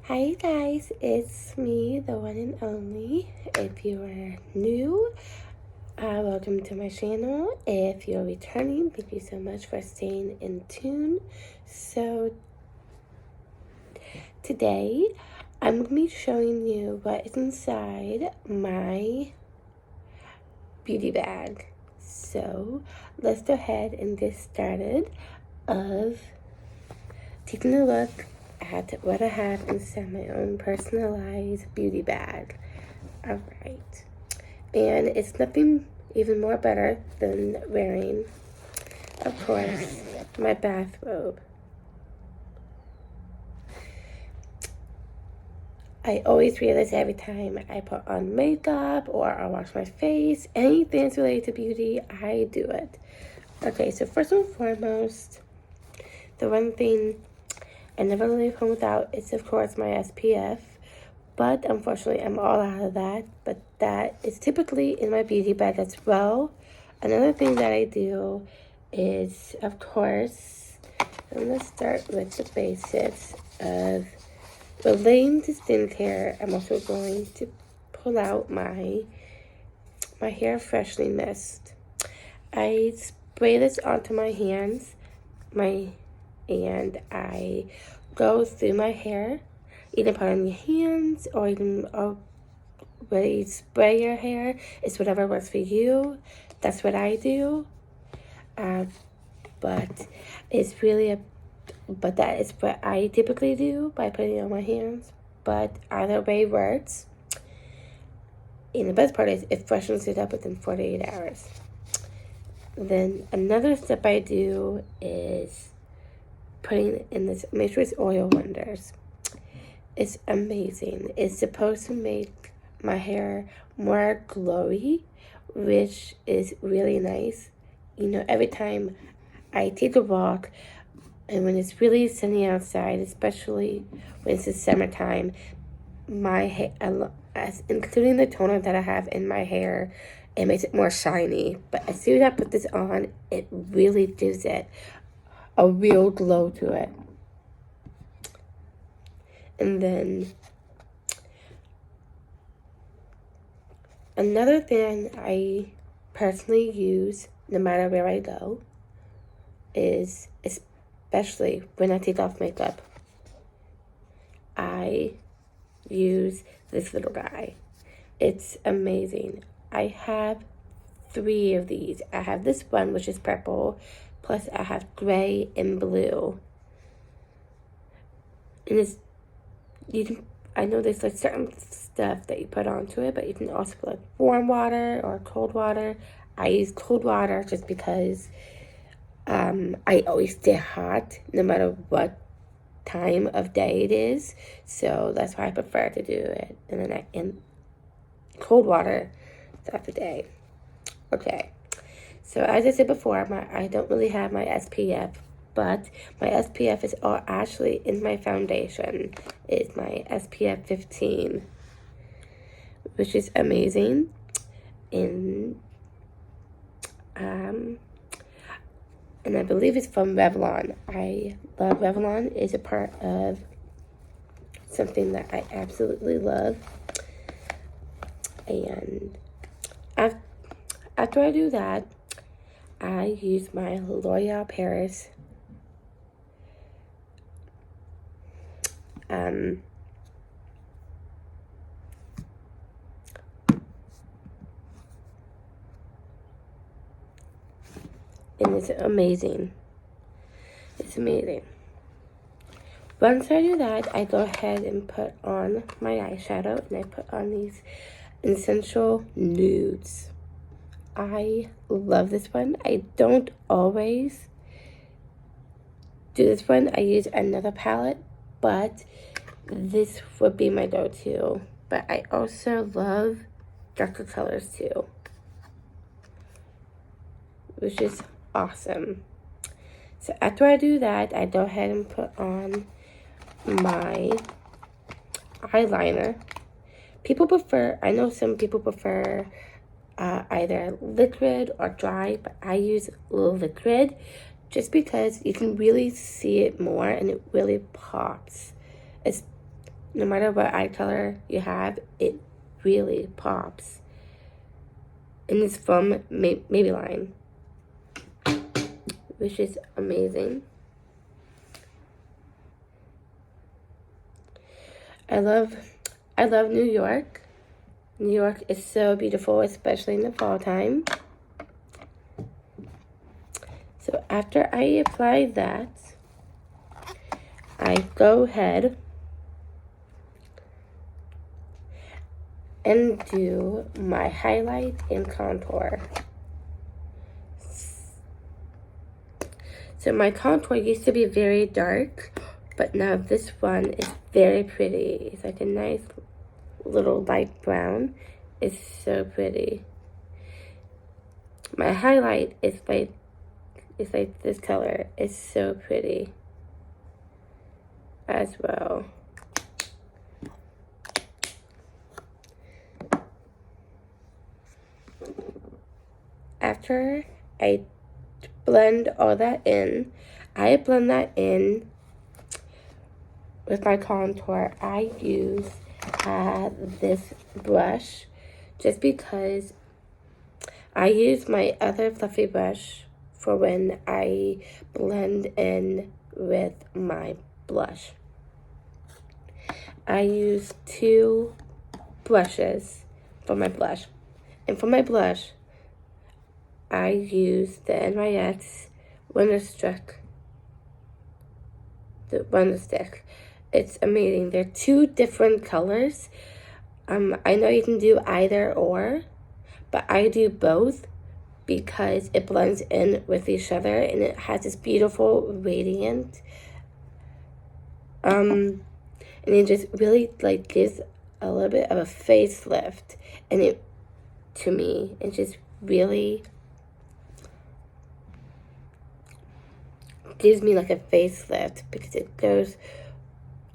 Hi guys, it's me, the one and only. If you are new, welcome to my channel. If you're returning, thank you so much for staying in tune. So today, I'm going to be showing you what is inside my beauty bag. So let's go ahead and get started of taking a look at what I have inside my own personalized beauty bag. Alright. And it's nothing even more better than wearing, of course, my bathrobe. I always wear this every time I put on makeup or I wash my face. Anything that's related to beauty, I do it. Okay, so first and foremost, the one thing I never leave home without is, of course, my SPF. But unfortunately, I'm all out of that. But that is typically in my beauty bag as well. Another thing that I do is, of course, I'm going to start with the basics of relating to skincare. I'm also going to pull out my hair freshening mist. I spray this onto my hands, and I go through my hair. Either put on your hands or you can really spray your hair. It's whatever works for you. That's what I do. But it's really but that is what I typically do by putting it on my hands. But either way works. And the best part is it freshens it up within 48 hours. Then another step I do is putting in this Matrix Oil Wonders. It's amazing. It's supposed to make my hair more glowy, which is really nice. You know, every time I take a walk, and when it's really sunny outside, especially when it's the summertime, my hair, including the toner that I have in my hair, it makes it more shiny. But as soon as I put this on, it really gives it a real glow to it. And then another thing I personally use no matter where I go is, especially when I take off makeup, I use this little guy. It's amazing. I have 3 of these. I have this one, which is purple, plus I have gray and blue. And I know there's like certain stuff that you put onto it, but you can also put like warm water or cold water. I use cold water just because I always stay hot no matter what time of day it is. So that's why I prefer to do it in cold water throughout the day. Okay. So as I said before, I don't really have my SPF, but my SPF is actually in my foundation. It's my SPF 15, which is amazing. And I believe it's from Revlon. I love Revlon. It's a part of something that I absolutely love. And after I do that, I use my L'Oreal Paris and it's amazing. It's amazing. Once I do that, I go ahead and put on my eyeshadow, and I put on these Essential Nudes. I love this one. I don't always do this one. I use another palette, but this would be my go-to. But I also love darker colors too, which is awesome. So after I do that, I go ahead and put on my eyeliner. I know some people prefer either liquid or dry, but I use liquid just because you can really see it more and it really pops. no matter what eye color you have, it really pops. And it's from Maybelline, which is amazing. I love New York. New York is so beautiful, especially in the fall time. So after I apply that, I go ahead and do my highlight and contour. So my contour used to be very dark, but now this one is very pretty. It's like a nice little light brown. It's so pretty. My highlight is like this color. It's so pretty as well. After I blend all that in, I blend that in with my contour. I use this brush just because I use my other fluffy brush for when I blend in with my blush. I use 2 brushes for my blush. And for my blush, I use the NYX Wonderstick. It's amazing. They're 2 different colors. I know you can do either or, but I do both because it blends in with each other and it has this beautiful radiant. And it just really like gives a little bit of a facelift, and it just really gives me like a facelift because it goes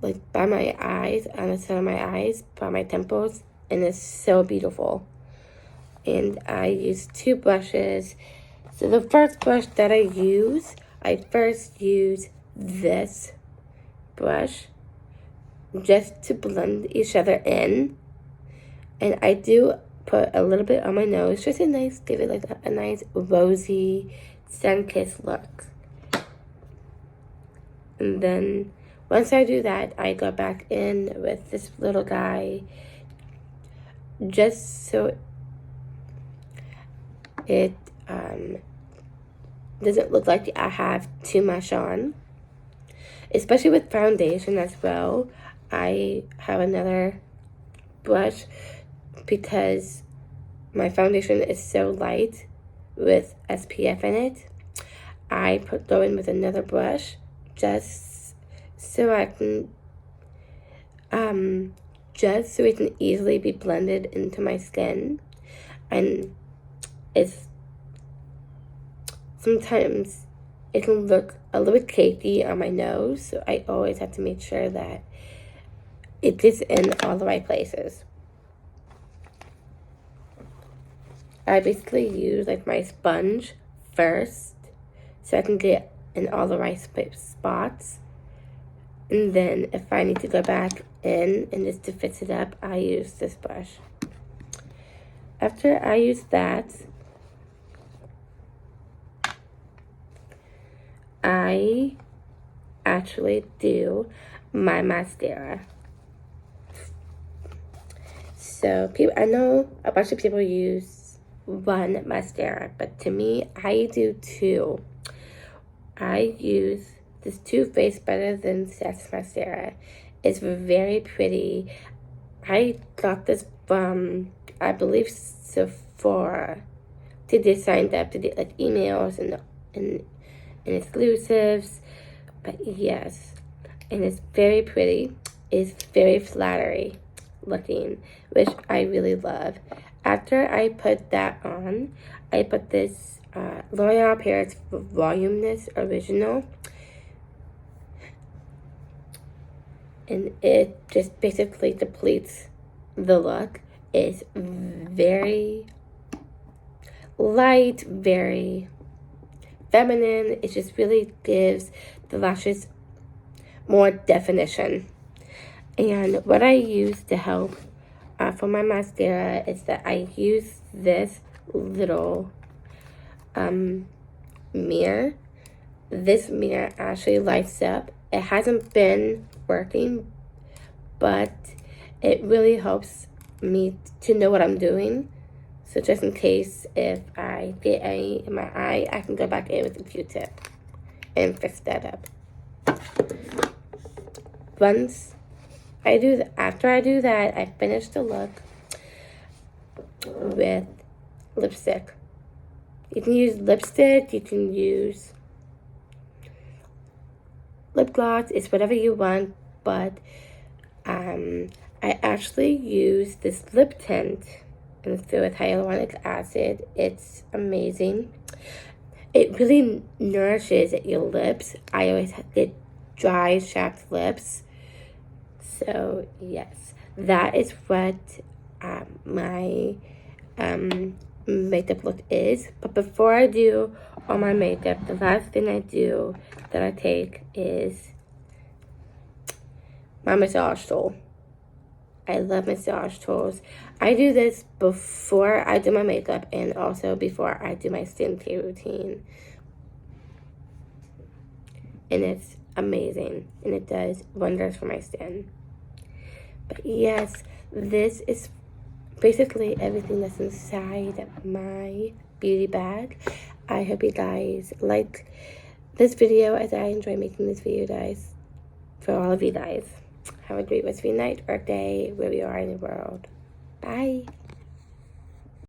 like by my eyes, on the side of my eyes, by my temples, and it's so beautiful. And I use 2 brushes. So the first brush that I first use this brush just to blend each other in. And I do put a little bit on my nose, just give it like a nice rosy, sun-kissed look. And then once I do that, I go back in with this little guy just so it doesn't look like I have too much on. Especially with foundation as well. I have another brush because my foundation is so light with SPF in it. I go in with another brush just so I can just so it can easily be blended into my skin. And sometimes it can look a little bit cakey on my nose, so I always have to make sure that it gets in all the right places. I basically use like my sponge first so I can get in all the right spots. And then if I need to go back in and just to fix it up, I use this brush. After I use that, I actually do my mascara. So I know a bunch of people use 1 mascara, but to me, I do 2. I use this Too Faced Better Than Sex mascara. It's very pretty. I got this from, I believe, Sephora. They just signed up to get like emails and exclusives. But yes, and it's very pretty. It's very flattery looking, which I really love. After I put that on, I put this L'Oreal Paris Voluminous Original, and it just basically depletes the look. It's very light, very feminine. It just really gives the lashes more definition. And what I use to help for my mascara is that I use this little mirror. This mirror actually lights up. It hasn't been working, but it really helps me to know what I'm doing. So just in case if I get any in my eye, I can go back in with a Q-tip and fix that up. After I do that, I finish the look with lipstick. You can use lipstick, you can use lip gloss, it's whatever you want, but I actually use this lip tint and it's filled with hyaluronic acid. It's amazing. It really nourishes your lips. I always get dry, chapped lips. So yes, that is what my makeup look is. But before I do all my makeup, the last thing I do that I take is my massage tool. I love massage tools. I do this before I do my makeup and also before I do my skincare routine. And it's amazing. And it does wonders for my skin. But yes, this is basically everything that's inside my beauty bag. I hope you guys like this video as I enjoy making this video, guys. For all of you guys. Have a great rest of your night or day, wherever you are in the world. Bye.